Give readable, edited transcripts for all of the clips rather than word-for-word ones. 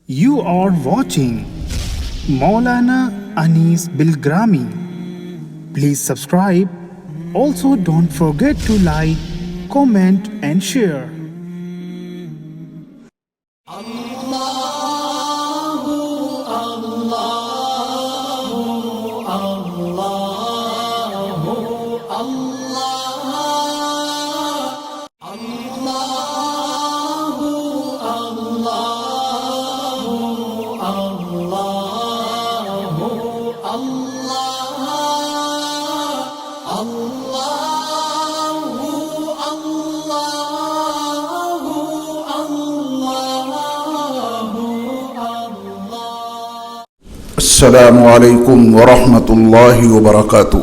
You are watching Maulana Anis Bilgrami. Please subscribe. Also don't forget to like, comment and share. السلام علیکم ورحمۃ اللہ وبرکاتہ۔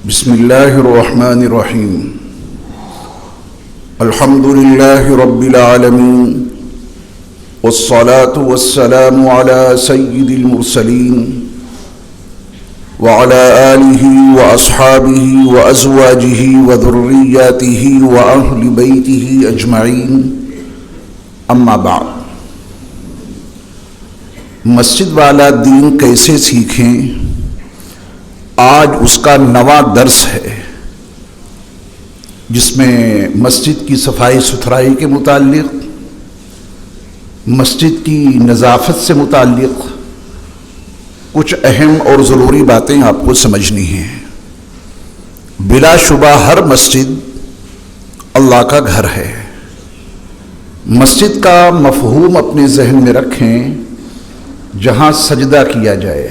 بسم اللہ الرحمن الرحیم۔ الحمد للہ رب العالمین والصلاة والسلام على سید المرسلین وعلى آلہ واصحابہ وازواجہ وذریاتہ واہل بیتہ اجمعین، اما بعد۔ مسجد والا دین کیسے سیکھیں، آج اس کا نواں درس ہے، جس میں مسجد کی صفائی ستھرائی کے متعلق، مسجد کی نظافت سے متعلق کچھ اہم اور ضروری باتیں آپ کو سمجھنی ہیں۔ بلا شبہ ہر مسجد اللہ کا گھر ہے۔ مسجد کا مفہوم اپنے ذہن میں رکھیں، جہاں سجدہ کیا جائے،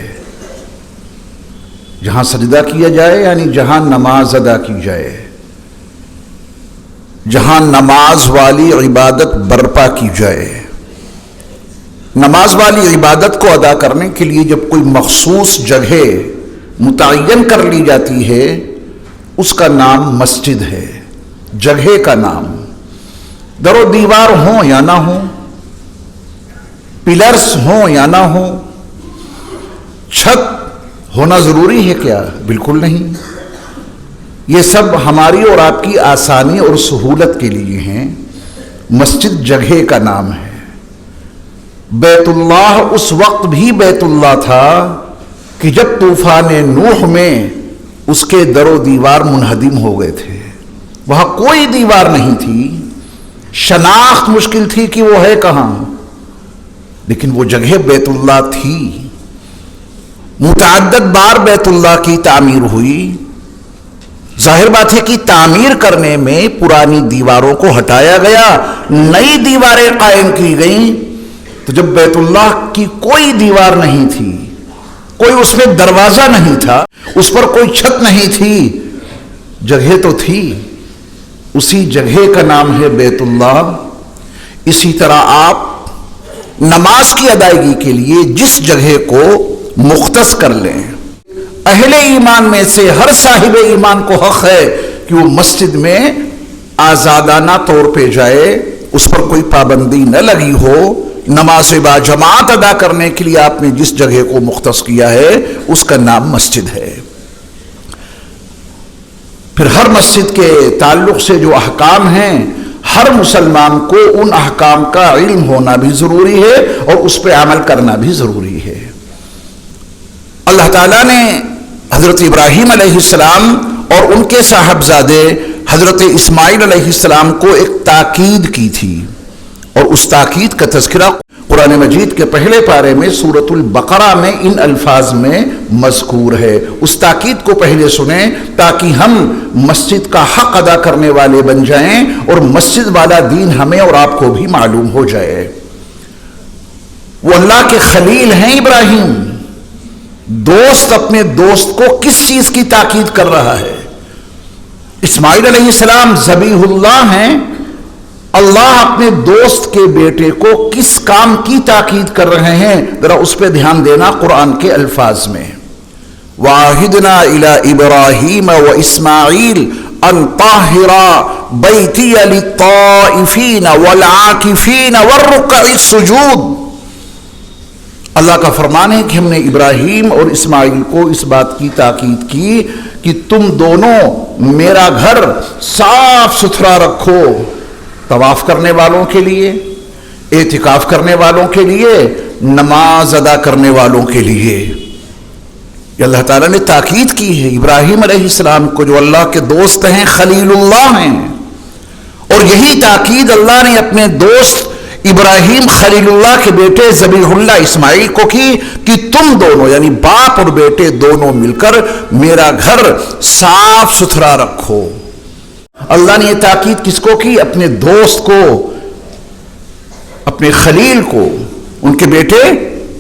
جہاں سجدہ کیا جائے یعنی جہاں نماز ادا کی جائے، جہاں نماز والی عبادت برپا کی جائے۔ نماز والی عبادت کو ادا کرنے کے لیے جب کوئی مخصوص جگہ متعین کر لی جاتی ہے، اس کا نام مسجد ہے، جگہ کا نام۔ در و دیوار ہوں یا نہ ہوں، پلرز ہوں یا نہ ہوں، چھت ہونا ضروری ہے کیا؟ بالکل نہیں۔ یہ سب ہماری اور آپ کی آسانی اور سہولت کے لیے ہیں۔ مسجد جگہ کا نام ہے۔ بیت اللہ اس وقت بھی بیت اللہ تھا کہ جب طوفان نوح میں اس کے در و دیوار منہدم ہو گئے تھے۔ وہاں کوئی دیوار نہیں تھی، شناخت مشکل تھی کہ وہ ہے کہاں، لیکن وہ جگہ بیت اللہ تھی۔ متعدد بار بیت اللہ کی تعمیر ہوئی۔ ظاہر بات ہے کہ تعمیر کرنے میں پرانی دیواروں کو ہٹایا گیا، نئی دیواریں قائم کی گئیں۔ تو جب بیت اللہ کی کوئی دیوار نہیں تھی، کوئی اس میں دروازہ نہیں تھا، اس پر کوئی چھت نہیں تھی، جگہ تو تھی، اسی جگہ کا نام ہے بیت اللہ۔ اسی طرح آپ نماز کی ادائیگی کے لیے جس جگہ کو مختص کر لیں، اہل ایمان میں سے ہر صاحب ایمان کو حق ہے کہ وہ مسجد میں آزادانہ طور پہ جائے، اس پر کوئی پابندی نہ لگی ہو۔ نماز با جماعت ادا کرنے کے لیے آپ نے جس جگہ کو مختص کیا ہے، اس کا نام مسجد ہے۔ پھر ہر مسجد کے تعلق سے جو احکام ہیں، ہر مسلمان کو ان احکام کا علم ہونا بھی ضروری ہے اور اس پہ عمل کرنا بھی ضروری ہے۔ اللہ تعالیٰ نے حضرت ابراہیم علیہ السلام اور ان کے صاحبزادے حضرت اسماعیل علیہ السلام کو ایک تاکید کی تھی، اور اس تاکید کا تذکرہ قرآن مجید کے پہلے پارے میں سورۃ البقرہ میں ان الفاظ میں مذکور ہے۔ اس تاکید کو پہلے سنیں تاکہ ہم مسجد کا حق ادا کرنے والے بن جائیں اور مسجد والا دین ہمیں اور آپ کو بھی معلوم ہو جائے۔ وہ اللہ کے خلیل ہیں ابراہیم۔ دوست اپنے دوست کو کس چیز کی تاکید کر رہا ہے؟ اسماعیل علیہ السلام ذبیح اللہ ہیں، اللہ اپنے دوست کے بیٹے کو کس کام کی تاکید کر رہے ہیں؟ ذرا اس پہ دھیان دینا قرآن کے الفاظ میں۔ وَعَهِدْنَا إِلَىٰ إِبْرَاهِيمَ وَإِسْمَاعِيلَ أَن طَهِّرَا بَيْتِيَ لِلطَّائِفِينَ وَالْعَاكِفِينَ وَالرُّكَّعِ السُّجُودِ۔ اللہ کا فرمان ہے کہ ہم نے ابراہیم اور اسماعیل کو اس بات کی تاکید کی کہ تم دونوں میرا گھر صاف ستھرا رکھو، طواف کرنے والوں کے لیے، اعتکاف کرنے والوں کے لیے، نماز ادا کرنے والوں کے لیے۔ یہ اللہ تعالیٰ نے تاکید کی ہے ابراہیم علیہ السلام کو، جو اللہ کے دوست ہیں، خلیل اللہ ہیں، اور یہی تاکید اللہ نے اپنے دوست ابراہیم خلیل اللہ کے بیٹے ذبیح اللہ اسماعیل کو کی کہ تم دونوں یعنی باپ اور بیٹے دونوں مل کر میرا گھر صاف ستھرا رکھو۔ اللہ نے یہ تاکید کس کو کی؟ اپنے دوست کو، اپنے خلیل کو، ان کے بیٹے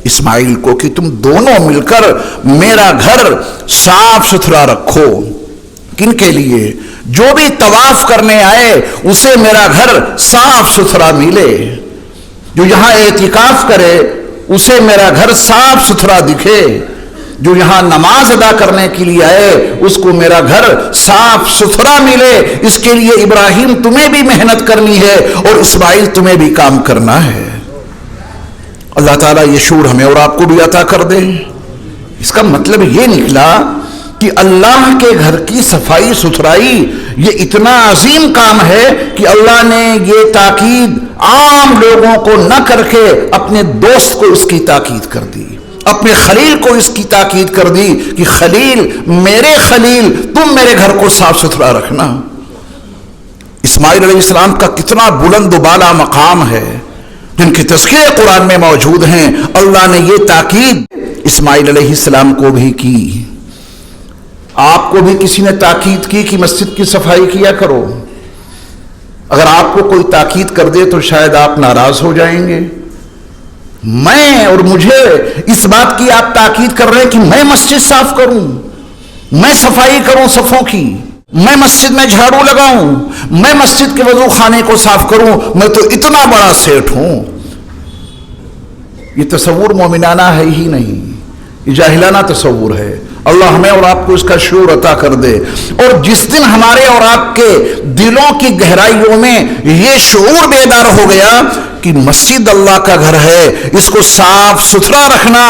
اسماعیل کو، کہ تم دونوں مل کر میرا گھر صاف ستھرا رکھو۔ کن کے لیے؟ جو بھی طواف کرنے آئے اسے میرا گھر صاف ستھرا ملے، جو یہاں اعتکاف کرے اسے میرا گھر صاف ستھرا دکھے، جو یہاں نماز ادا کرنے کے لیے آئے اس کو میرا گھر صاف ستھرا ملے۔ اس کے لیے ابراہیم تمہیں بھی محنت کرنی ہے اور اسماعیل تمہیں بھی کام کرنا ہے۔ اللہ تعالیٰ یہ شعور ہمیں اور آپ کو بھی عطا کر دے۔ اس کا مطلب یہ نکلا کہ اللہ کے گھر کی صفائی ستھرائی یہ اتنا عظیم کام ہے کہ اللہ نے یہ تاکید عام لوگوں کو نہ کر کے اپنے دوست کو اس کی تاکید کر دی، اپنے خلیل کو اس کی تاکید کر دی کہ خلیل، میرے خلیل، تم میرے گھر کو صاف ستھرا رکھنا۔ اسماعیل علیہ السلام کا کتنا بلند و بالا مقام ہے، جن کے تذکرے قرآن میں موجود ہیں۔ اللہ نے یہ تاکید اسماعیل علیہ السلام کو بھی کی۔ آپ کو بھی کسی نے تاکید کی کہ مسجد کی صفائی کیا کرو؟ اگر آپ کو کوئی تاکید کر دے تو شاید آپ ناراض ہو جائیں گے۔ میں اور مجھے اس بات کی آپ تاکید کر رہے ہیں کہ میں مسجد صاف کروں، میں صفائی کروں صفوں کی، میں مسجد میں جھاڑو لگاؤں، میں مسجد کے وضو خانے کو صاف کروں، میں تو اتنا بڑا سیٹ ہوں۔ یہ تصور مومنانہ ہے ہی نہیں، یہ جاہلانہ تصور ہے۔ اللہ ہمیں اور آپ کو اس کا شعور عطا کر دے۔ اور جس دن ہمارے اور آپ کے دلوں کی گہرائیوں میں یہ شعور بیدار ہو گیا کہ مسجد اللہ کا گھر ہے، اس کو صاف ستھرا رکھنا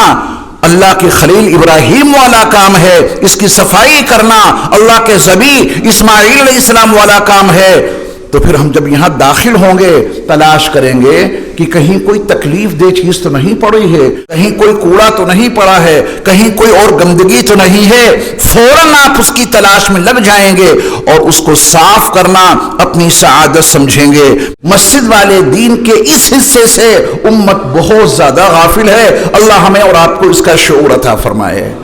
اللہ کے خلیل ابراہیم والا کام ہے، اس کی صفائی کرنا اللہ کے ذبیح اسماعیل علیہ السلام والا کام ہے، تو پھر ہم جب یہاں داخل ہوں گے تلاش کریں گے کہ کہیں کوئی تکلیف دہ چیز تو نہیں پڑی ہے، کہیں کوئی کوڑا تو نہیں پڑا ہے، کہیں کوئی اور گندگی تو نہیں ہے۔ فوراً آپ اس کی تلاش میں لگ جائیں گے اور اس کو صاف کرنا اپنی سعادت سمجھیں گے۔ مسجد والے دین کے اس حصے سے امت بہت زیادہ غافل ہے۔ اللہ ہمیں اور آپ کو اس کا شعور عطا فرمائے۔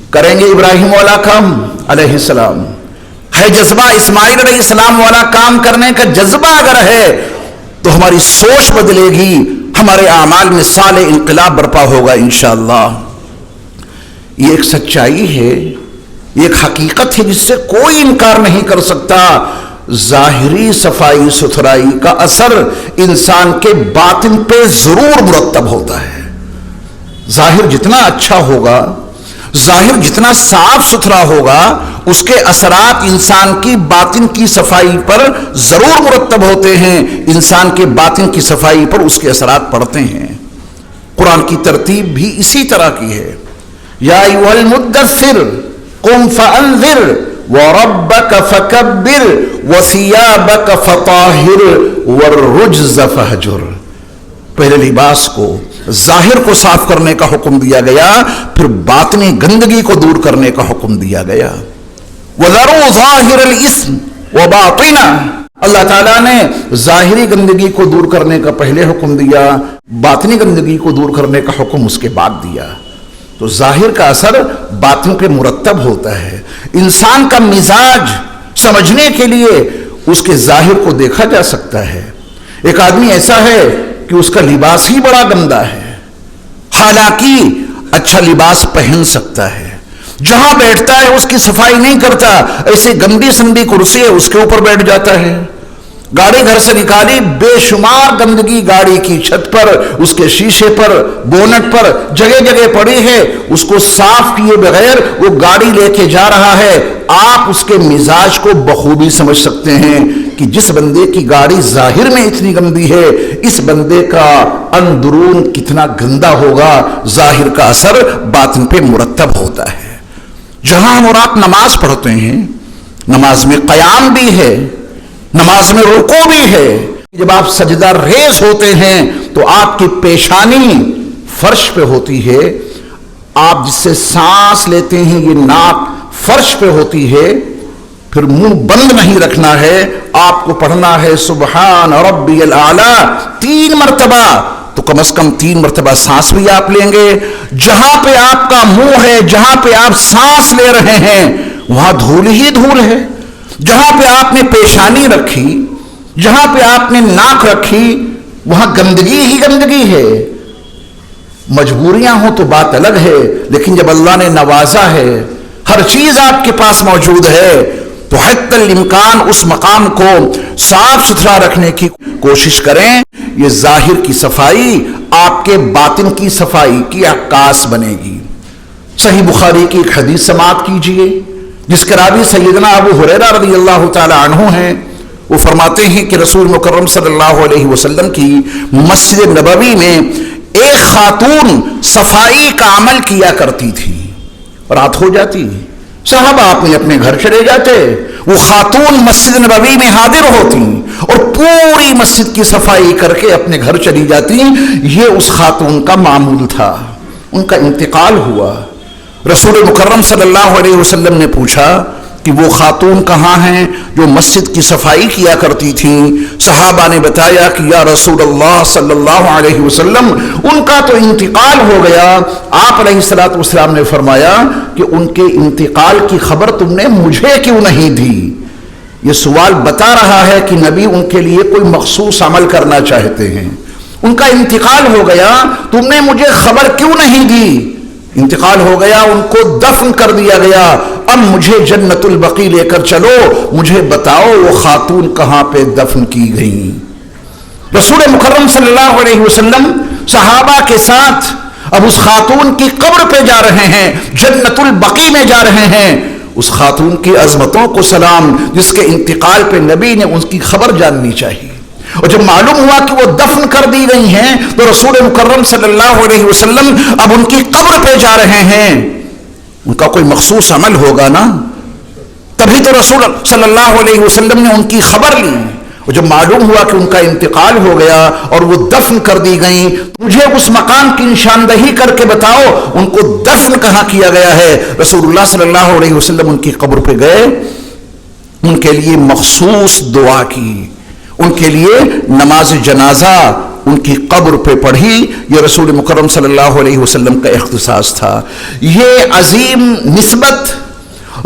کریں گے ابراہیم والا کام علیہ السلام، ہے جذبہ اسماعیل علیہ السلام والا کام کرنے کا جذبہ اگر ہے تو ہماری سوچ بدلے گی، ہمارے اعمال میں صالح انقلاب برپا ہوگا انشاءاللہ۔ یہ ایک سچائی ہے، یہ ایک حقیقت ہے جس سے کوئی انکار نہیں کر سکتا۔ ظاہری صفائی ستھرائی کا اثر انسان کے باطن پہ ضرور مرتب ہوتا ہے۔ ظاہر جتنا اچھا ہوگا، ظاہر جتنا صاف ستھرا ہوگا، اس کے اثرات انسان کی باطن کی صفائی پر ضرور مرتب ہوتے ہیں۔ انسان کے باطن کی صفائی پر اس کے اثرات پڑتے ہیں۔ قرآن کی ترتیب بھی اسی طرح کی ہے۔ یا ایھا المدثر قم فانذر وربک فکبر وثیابک فطہر والرجز فہجر۔ پہلے لباس کو، ظاہر کو صاف کرنے کا حکم دیا گیا، پھر باطنی گندگی کو دور کرنے کا حکم دیا گیا۔ وَذَرُوا ظَاهِرَ الْإِثْمِ وَبَاطِنَهُ۔ اللہ تعالیٰ نے ظاہری گندگی کو دور کرنے کا پہلے حکم دیا، باطنی گندگی کو دور کرنے کا حکم اس کے بعد دیا۔ تو ظاہر کا اثر باطن پہ مرتب ہوتا ہے۔ انسان کا مزاج سمجھنے کے لیے اس کے ظاہر کو دیکھا جا سکتا ہے۔ ایک آدمی ایسا ہے کہ اس کا لباس ہی بڑا گندا ہے، حالانکہ اچھا لباس پہن سکتا ہے، جہاں بیٹھتا ہے اس کی صفائی نہیں کرتا، ایسے گندی سندی کرسی ہے اس کے اوپر بیٹھ جاتا ہے۔ گاڑی گھر سے نکالی، بے شمار گندگی گاڑی کی چھت پر، اس کے شیشے پر، بونٹ پر جگہ جگہ پڑی ہے، اس کو صاف کیے بغیر وہ گاڑی لے کے جا رہا ہے۔ آپ اس کے مزاج کو بخوبی سمجھ سکتے ہیں کہ جس بندے کی گاڑی ظاہر میں اتنی گندی ہے، اس بندے کا اندرون کتنا گندا ہوگا۔ ظاہر کا اثر باطن پہ مرتب ہوتا ہے۔ جہاں ہم اور آپ نماز پڑھتے ہیں، نماز میں قیام بھی ہے، نماز میں رکوع بھی ہے، جب آپ سجدہ ریز ہوتے ہیں تو آپ کی پیشانی فرش پہ ہوتی ہے، آپ جس سے سانس لیتے ہیں یہ ناک فرش پہ ہوتی ہے، پھر منہ بند نہیں رکھنا ہے، آپ کو پڑھنا ہے سبحان ربی الاعلی 3 مرتبہ، تو کم از کم 3 مرتبہ سانس بھی آپ لیں گے۔ جہاں پہ آپ کا منہ ہے، جہاں پہ آپ سانس لے رہے ہیں وہاں دھول ہی دھول ہے، جہاں پہ آپ نے پیشانی رکھی، جہاں پہ آپ نے ناک رکھی وہاں گندگی ہی گندگی ہے۔ مجبوریاں ہوں تو بات الگ ہے، لیکن جب اللہ نے نوازا ہے، ہر چیز آپ کے پاس موجود ہے، تو حتی الامکان اس مقام کو صاف ستھرا رکھنے کی کوشش کریں۔ یہ ظاہر کی صفائی آپ کے باطن کی صفائی کی عکاس بنے گی۔ صحیح بخاری کی ایک حدیث سماعت کیجئے جس کے راوی سیدنا ابو ہریرہ رضی اللہ تعالی عنہ ہیں۔ وہ فرماتے ہیں کہ رسول مکرم صلی اللہ علیہ وسلم کی مسجد نبوی میں ایک خاتون صفائی کا عمل کیا کرتی تھی، رات ہو جاتی، صحابہ اپنے گھر چلے جاتے، وہ خاتون مسجد نبوی میں حاضر ہوتی اور پوری مسجد کی صفائی کر کے اپنے گھر چلی جاتی۔ یہ اس خاتون کا معمول تھا۔ ان کا انتقال ہوا، رسول مکرم صلی اللہ علیہ وسلم نے پوچھا کہ وہ خاتون کہاں ہیں جو مسجد کی صفائی کیا کرتی تھیں؟ صحابہ نے بتایا کہ یا رسول اللہ صلی اللہ علیہ وسلم ان کا تو انتقال ہو گیا۔ آپ علیہ الصلوۃ والسلام نے فرمایا کہ ان کے انتقال کی خبر تم نے مجھے کیوں نہیں دی؟ یہ سوال بتا رہا ہے کہ نبی ان کے لیے کوئی مخصوص عمل کرنا چاہتے ہیں۔ ان کا انتقال ہو گیا، تم نے مجھے خبر کیوں نہیں دی؟ انتقال ہو گیا، ان کو دفن کر دیا گیا، اب مجھے جنت البقیع لے کر چلو، مجھے بتاؤ وہ خاتون کہاں پہ دفن کی گئی۔ رسول مکرم صلی اللہ علیہ وسلم صحابہ کے ساتھ اب اس خاتون کی قبر پہ جا رہے ہیں، جنت البقیع میں جا رہے ہیں۔ اس خاتون کی عظمتوں کو سلام جس کے انتقال پہ نبی نے ان کی خبر جاننی چاہیے۔ اور جب معلوم ہوا کہ وہ دفن کر دی گئی ہیں تو رسول مکرم صلی اللہ علیہ وسلم اب ان کی قبر پہ جا رہے ہیں۔ ان کا کوئی مخصوص عمل ہوگا نا، تبھی تو رسول صلی اللہ علیہ وسلم نے ان کی خبر لی۔ اور جب معلوم ہوا کہ ان کا انتقال ہو گیا اور وہ دفن کر دی گئیں، مجھے اس مقام کی نشاندہی کر کے بتاؤ ان کو دفن کہاں کیا گیا ہے۔ رسول اللہ صلی اللہ علیہ وسلم ان کی قبر پہ گئے، ان کے لیے مخصوص دعا کی، ان کے لیے نماز جنازہ ان کی قبر پہ پڑھی۔ یہ رسول مکرم صلی اللہ علیہ وسلم کا اختصاص تھا۔ یہ عظیم نسبت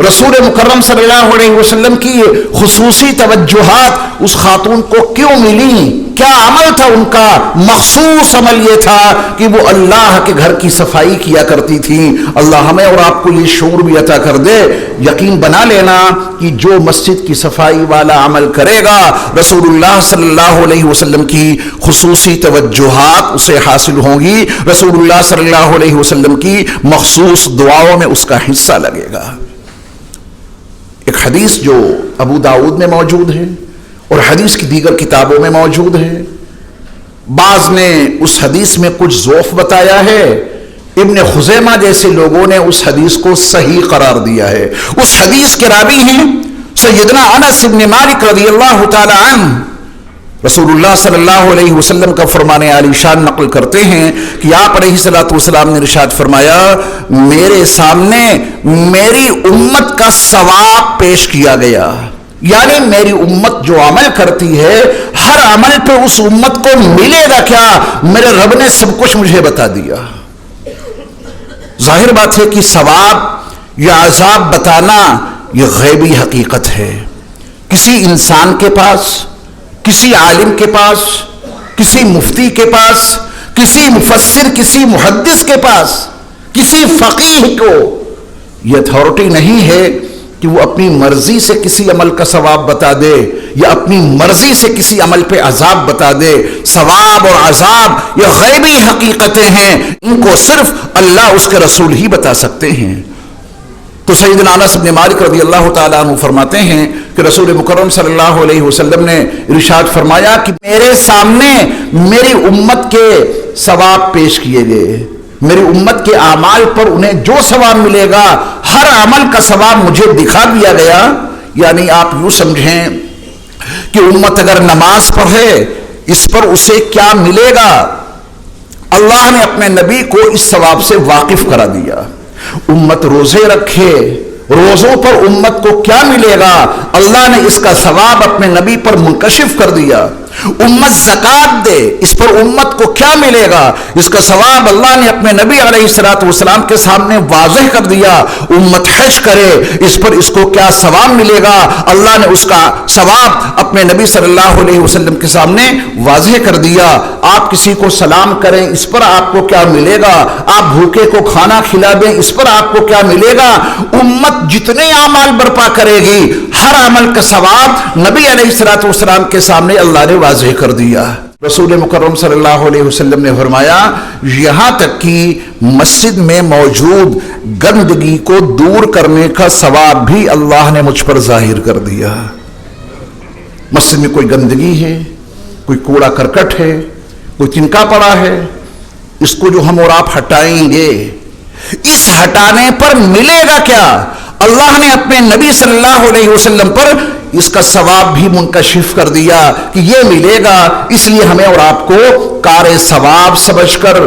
رسول مکرم صلی اللہ علیہ وسلم کی خصوصی توجہات اس خاتون کو کیوں ملی؟ کیا عمل تھا ان کا؟ مخصوص عمل یہ تھا کہ وہ اللہ کے گھر کی صفائی کیا کرتی تھی۔ اللہ ہمیں اور آپ کو یہ شعور بھی عطا کر دے، یقین بنا لینا کہ جو مسجد کی صفائی والا عمل کرے گا رسول اللہ صلی اللہ علیہ وسلم کی خصوصی توجہات اسے حاصل ہوں گی، رسول اللہ صلی اللہ علیہ وسلم کی مخصوص دعاؤں میں اس کا حصہ لگے گا۔ ایک حدیث جو ابو داؤد میں موجود ہے اور حدیث کی دیگر کتابوں میں موجود ہے، بعض نے اس حدیث میں کچھ ضعف بتایا ہے، ابن خزیمہ جیسے لوگوں نے اس حدیث کو صحیح قرار دیا ہے۔ اس حدیث کے راوی ہیں سیدنا انس بن مالک رضی اللہ تعالی عنہ۔ رسول اللہ صلی اللہ علیہ وسلم کا فرمان عالی شان نقل کرتے ہیں کہ آپ علیہ الصلوۃ والسلام نے ارشاد فرمایا، میرے سامنے میری امت کا ثواب پیش کیا گیا، یعنی میری امت جو عمل کرتی ہے ہر عمل پہ اس امت کو ملے گا کیا، میرے رب نے سب کچھ مجھے بتا دیا۔ ظاہر بات ہے کہ ثواب یا عذاب بتانا یہ غیبی حقیقت ہے۔ کسی انسان کے پاس، کسی عالم کے پاس، کسی مفتی کے پاس، کسی مفسر، کسی محدث کے پاس، کسی فقیہ کو یہ اتھارٹی نہیں ہے کہ وہ اپنی مرضی سے کسی عمل کا ثواب بتا دے یا اپنی مرضی سے کسی عمل پہ عذاب بتا دے۔ ثواب اور عذاب یہ غیبی حقیقتیں ہیں، ان کو صرف اللہ اس کے رسول ہی بتا سکتے ہیں۔ تو سیدنا انس بن مالک رضی اللہ تعالیٰ عنہ فرماتے ہیں کہ رسول مکرم صلی اللہ علیہ وسلم نے ارشاد فرمایا کہ میرے سامنے میری امت کے ثواب پیش کیے گئے، میری امت کے اعمال پر انہیں جو ثواب ملے گا ہر عمل کا ثواب مجھے دکھا دیا گیا۔ یعنی آپ یوں سمجھیں کہ امت اگر نماز پڑھے اس پر اسے کیا ملے گا؟ اللہ نے اپنے نبی کو اس ثواب سے واقف کرا دیا. امت روزے رکھے، روزوں پر امت کو کیا ملے گا؟ اللہ نے اس کا ثواب اپنے نبی پر منکشف کر دیا. امت زکات دے، اس پر امت کو کیا ملے گا؟ اس کا ثواب اللہ نے اپنے نبی علیہ الصلوۃ والسلام کے سامنے واضح کر دیا. امت حج کرے، اس پر اس کو کیا ثواب ملے گا؟ اللہ نے اس کا ثواب اپنے نبی صلی اللہ علیہ وسلم کے سامنے واضح کر دیا. آپ کسی کو سلام کریں، اس پر آپ کو کیا ملے گا؟ آپ بھوکے کو کھانا کھلا دیں، اس پر آپ کو کیا ملے گا؟ امت جتنے اعمال برپا کرے گی، ہر عمل کا ثواب نبی علیہ الصلوۃ والسلام کے سامنے اللہ نے واضح کر دیا. رسول مکرم صلی اللہ علیہ وسلم نے فرمایا، یہاں تک کہ مسجد میں موجود گندگی کو دور کرنے کا ثواب بھی اللہ نے مجھ پر ظاہر کر دیا. مسجد میں کوئی گندگی ہے، کوئی کوڑا کرکٹ ہے، کوئی تنکا پڑا ہے، اس کو جو ہم اور آپ ہٹائیں گے، اس ہٹانے پر ملے گا کیا؟ اللہ نے اپنے نبی صلی اللہ علیہ وسلم پر اس کا ثواب بھی منکشف کر دیا کہ یہ ملے گا. اس لیے ہمیں اور آپ کو کار ثواب سمجھ کر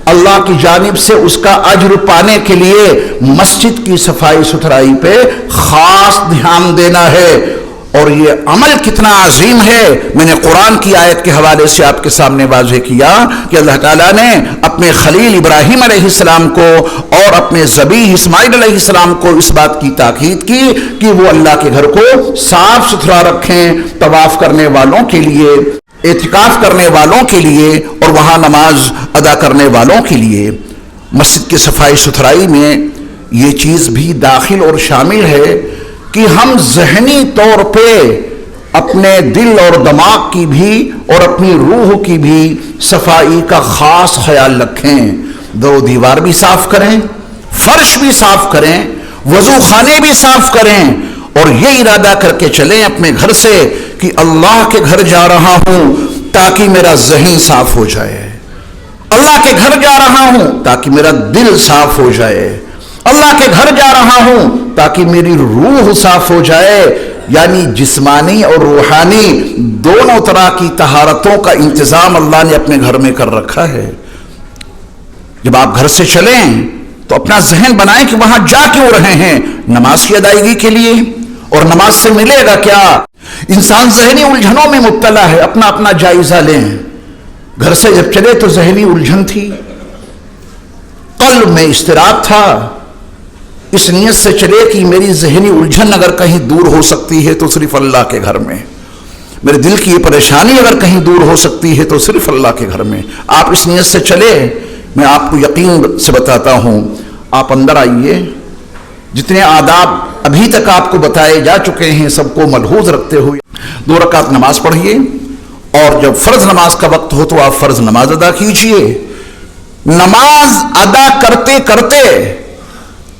اللہ کی جانب سے اس کا اجر پانے کے لیے مسجد کی صفائی ستھرائی پہ خاص دھیان دینا ہے. اور یہ عمل کتنا عظیم ہے، میں نے قرآن کی آیت کے حوالے سے آپ کے سامنے واضح کیا کہ اللہ تعالیٰ نے اپنے خلیل ابراہیم علیہ السلام کو اور اپنے ذبیح اسماعیل علیہ السلام کو اس بات کی تاکید کی کہ وہ اللہ کے گھر کو صاف ستھرا رکھیں، طواف کرنے والوں کے لیے، اعتکاف کرنے والوں کے لیے اور وہاں نماز ادا کرنے والوں کے لیے. مسجد کی صفائی ستھرائی میں یہ چیز بھی داخل اور شامل ہے کہ ہم ذہنی طور پہ اپنے دل اور دماغ کی بھی اور اپنی روح کی بھی صفائی کا خاص خیال رکھیں. دو دیوار بھی صاف کریں، فرش بھی صاف کریں، وضو خانے بھی صاف کریں، اور یہ ارادہ کر کے چلیں اپنے گھر سے کہ اللہ کے گھر جا رہا ہوں تاکہ میرا ذہن صاف ہو جائے، اللہ کے گھر جا رہا ہوں تاکہ میرا دل صاف ہو جائے، اللہ کے گھر جا رہا ہوں تاکہ میری روح صاف ہو جائے. یعنی جسمانی اور روحانی دونوں طرح کی طہارتوں کا انتظام اللہ نے اپنے گھر میں کر رکھا ہے. جب آپ گھر سے چلیں تو اپنا ذہن بنائیں کہ وہاں جا کیوں رہے ہیں؟ نماز کی ادائیگی کے لیے. اور نماز سے ملے گا کیا؟ انسان ذہنی الجھنوں میں مبتلا ہے. اپنا اپنا جائزہ لیں. گھر سے جب چلے تو ذہنی الجھن تھی، قلب میں اضطراب تھا، اس نیت سے چلے کہ میری ذہنی الجھن اگر کہیں دور ہو سکتی ہے تو صرف اللہ کے گھر میں، میرے دل کی یہ پریشانی اگر کہیں دور ہو سکتی ہے تو صرف اللہ کے گھر میں. آپ اس نیت سے چلے. میں آپ کو یقین سے بتاتا ہوں، آپ اندر آئیے، جتنے آداب ابھی تک آپ کو بتائے جا چکے ہیں سب کو ملحوظ رکھتے ہوئے 2 رکعت نماز پڑھیے، اور جب فرض نماز کا وقت ہو تو آپ فرض نماز ادا کیجئے. نماز ادا کرتے کرتے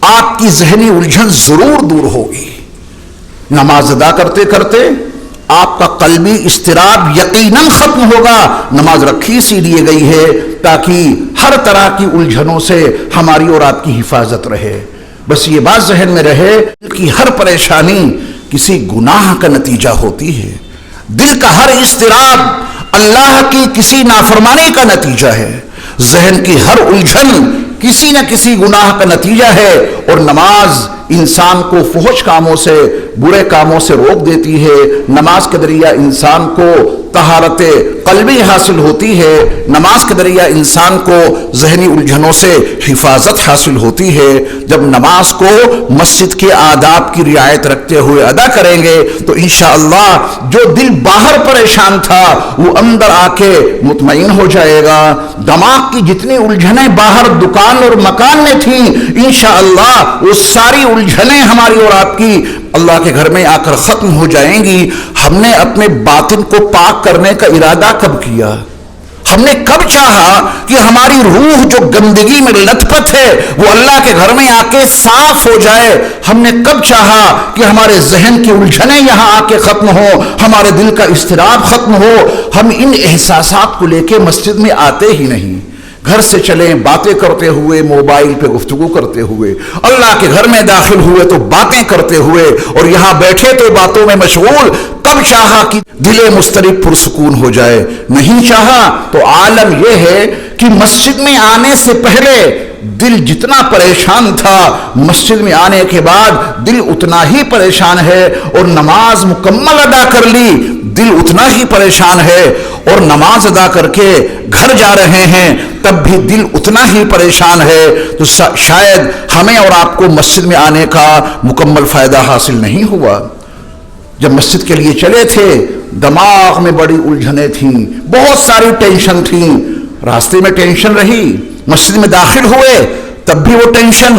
آپ کی ذہنی الجھن ضرور دور ہوگی. نماز ادا کرتے کرتے آپ کا قلبی اضطراب یقیناً ختم ہوگا. نماز رکھی اسی لیے گئی ہے تاکہ ہر طرح کی الجھنوں سے ہماری اور آپ کی حفاظت رہے. بس یہ بات ذہن میں رہے کہ ہر پریشانی کسی گناہ کا نتیجہ ہوتی ہے. دل کا ہر اضطراب اللہ کی کسی نافرمانی کا نتیجہ ہے. ذہن کی ہر الجھن کسی نہ کسی گناہ کا نتیجہ ہے. اور نماز انسان کو فحش کاموں سے، برے کاموں سے روک دیتی ہے. نماز کے ذریعہ انسان کو طہارت قلبی حاصل ہوتی ہے. نماز کے ذریعہ انسان کو ذہنی الجھنوں سے حفاظت حاصل ہوتی ہے. جب نماز کو مسجد کے آداب کی رعایت رکھتے ہوئے ادا کریں گے تو انشاءاللہ جو دل باہر پریشان تھا وہ اندر آ کے مطمئن ہو جائے گا. دماغ کی جتنی الجھنیں باہر دکان اور مکان میں تھیں انشاءاللہ وہ ساری الجھنیں ہماری اور آپ کی اللہ کے گھر میں آ کر ختم ہو جائیں گی. ہم نے اپنے باطن کو پاک کرنے کا ارادہ کب کیا؟ ہم نے کب چاہا کہ ہماری روح جو گندگی میں لت پت ہے وہ اللہ کے گھر میں آ کے صاف ہو جائے؟ ہم نے کب چاہا کہ ہمارے ذہن کی الجھنیں یہاں آ کے ختم ہو، ہمارے دل کا اضطراب ختم ہو؟ ہم ان احساسات کو لے کے مسجد میں آتے ہی نہیں. گھر سے چلیں باتیں کرتے ہوئے، موبائل پہ گفتگو کرتے ہوئے، اللہ کے گھر میں داخل ہوئے تو باتیں کرتے ہوئے، اور یہاں بیٹھے تو باتوں میں مشغول۔ کب چاہا کہ دل مضطرب پرسکون ہو جائے، نہیں چاہا تو عالم یہ ہے کہ مسجد میں آنے سے پہلے دل جتنا پریشان تھا، مسجد میں آنے کے بعد دل اتنا ہی پریشان ہے، اور نماز مکمل ادا کر لی دل اتنا ہی پریشان ہے، اور نماز ادا کر کے گھر جا رہے ہیں تب بھی دل اتنا ہی پریشان ہے۔ تو شاید ہمیں اور آپ کو مسجد میں آنے کا مکمل فائدہ حاصل نہیں ہوا۔ جب مسجد کے لیے چلے تھے دماغ میں بڑی الجھنیں تھیں، بہت ساری ٹینشن تھیں، راستے میں ٹینشن رہی، مسجد میں داخل ہوئے تب بھی وہ ٹینشن،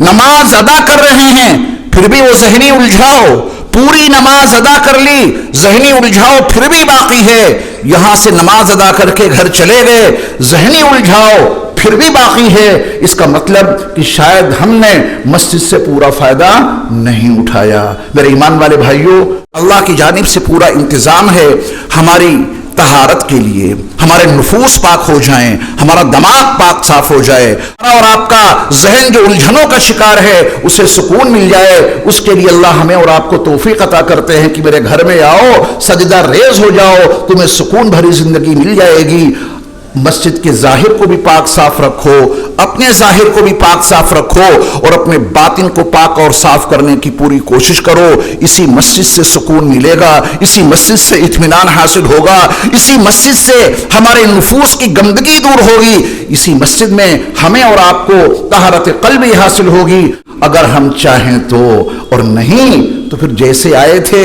نماز ادا کر رہے ہیں پھر بھی وہ ذہنی الجھاؤ، پوری نماز ادا کر لی ذہنی الجھاؤ پھر بھی باقی ہے، یہاں سے نماز ادا کر کے گھر چلے گئے ذہنی الجھاؤ پھر بھی باقی ہے۔ اس کا مطلب کہ شاید ہم نے مسجد سے پورا فائدہ نہیں اٹھایا۔ میرے ایمان والے بھائیوں، اللہ کی جانب سے پورا انتظام ہے ہماری طہارت کے لیے، ہمارے نفوس پاک ہو جائیں، ہمارا دماغ پاک صاف ہو جائے، اور آپ کا ذہن جو الجھنوں کا شکار ہے اسے سکون مل جائے۔ اس کے لیے اللہ ہمیں اور آپ کو توفیق عطا کرتے ہیں کہ میرے گھر میں آؤ، سجدہ ریز ہو جاؤ، تمہیں سکون بھری زندگی مل جائے گی۔ مسجد کے ظاہر کو بھی پاک صاف رکھو، اپنے ظاہر کو بھی پاک صاف رکھو، اور اپنے باطن کو پاک اور صاف کرنے کی پوری کوشش کرو۔ اسی مسجد سے سکون ملے گا، اسی مسجد سے اطمینان حاصل ہوگا، اسی مسجد سے ہمارے نفوس کی گندگی دور ہوگی، اسی مسجد میں ہمیں اور آپ کو طہارت قلبی حاصل ہوگی اگر ہم چاہیں تو، اور نہیں تو پھر جیسے آئے تھے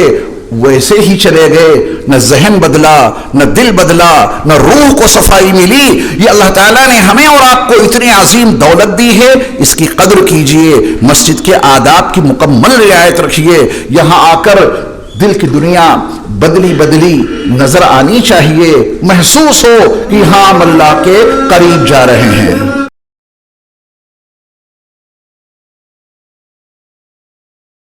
ویسے ہی چلے گئے، نہ ذہن بدلا، نہ دل بدلا، نہ روح کو صفائی ملی۔ یہ اللہ تعالیٰ نے ہمیں اور آپ کو اتنی عظیم دولت دی ہے، اس کی قدر کیجئے، مسجد کے آداب کی مکمل رعایت رکھیے۔ یہاں آ کر دل کی دنیا بدلی بدلی نظر آنی چاہیے، محسوس ہو کہ ہاں ہم اللہ کے قریب جا رہے ہیں۔